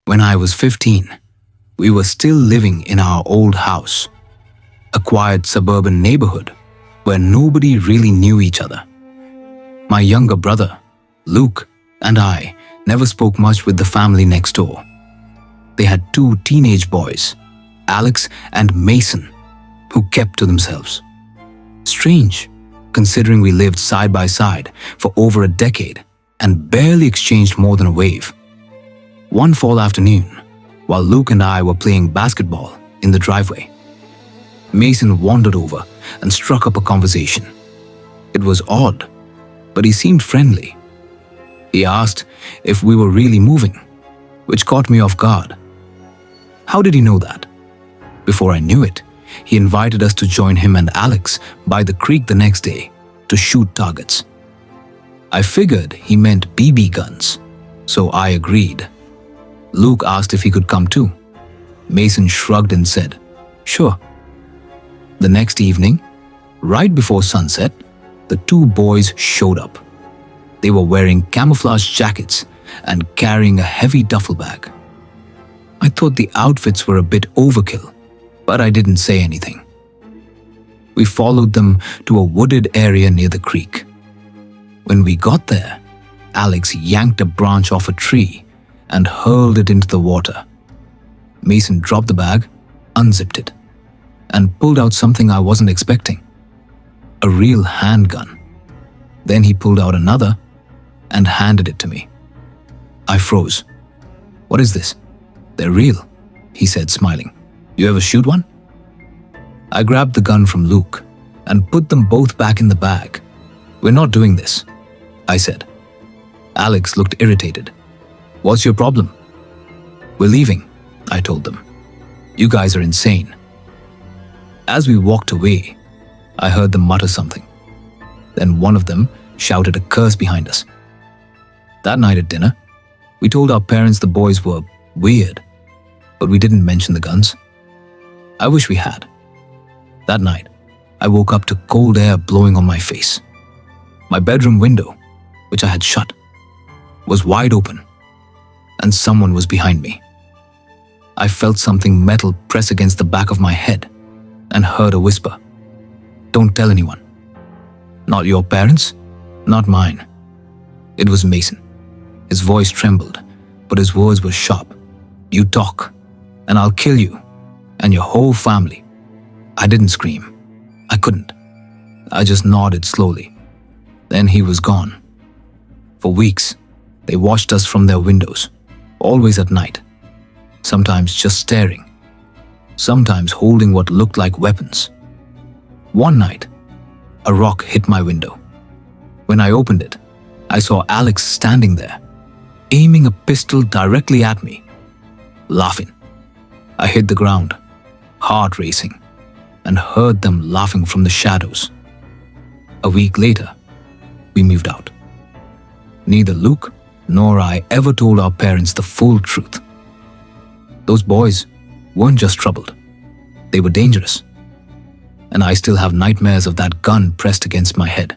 When I was 15, we were still living in our old house, a quiet suburban neighborhood where nobody really knew each other. My younger brother, Luke, and I never spoke much with the family next door. They had two teenage boys, Alex and Mason, who kept to themselves. Strange, considering we lived side by side for over a decade and barely exchanged more than a wave. One fall afternoon, while Luke and I were playing basketball in the driveway, Mason wandered over and struck up a conversation. It was odd, but he seemed friendly. He asked if we were really moving, which caught me off guard. How did he know that? Before I knew it, he invited us to join him and Alex by the creek the next day to shoot targets. I figured he meant BB guns, so I agreed. Luke asked if he could come too. Mason shrugged and said, "Sure." The next evening, right before sunset, the two boys showed up. They were wearing camouflage jackets and carrying a heavy duffel bag. I thought the outfits were a bit overkill, but I didn't say anything. We followed them to a wooded area near the creek. When we got there, Alex yanked a branch off a tree and hurled it into the water. Mason dropped the bag, unzipped it, and pulled out something I wasn't expecting. A real handgun. Then he pulled out another and handed it to me. I froze. "What is this?" "They're real," he said, smiling. "You ever shoot one?" I grabbed the gun from Luke and put them both back in the bag. "We're not doing this," I said. Alex looked irritated. "What's your problem?" "We're leaving," I told them. "You guys are insane." As we walked away, I heard them mutter something. Then one of them shouted a curse behind us. That night at dinner, we told our parents the boys were weird, but we didn't mention the guns. I wish we had. That night, I woke up to cold air blowing on my face. My bedroom window, which I had shut, was wide open, and someone was behind me. I felt something metal press against the back of my head and heard a whisper. "Don't tell anyone." "Not your parents, not mine." It was Mason. His voice trembled, but his words were sharp. "You talk, and I'll kill you and your whole family." I didn't scream. I couldn't. I just nodded slowly. Then he was gone. For weeks, they watched us from their windows, always at night, sometimes just staring, sometimes holding what looked like weapons. One night, a rock hit my window. When I opened it, I saw Alex standing there, aiming a pistol directly at me, laughing. I hit the ground, heart racing, and heard them laughing from the shadows. A week later, we moved out. Neither Luke nor I ever told our parents the full truth. Those boys weren't just troubled. They were dangerous. And I still have nightmares of that gun pressed against my head.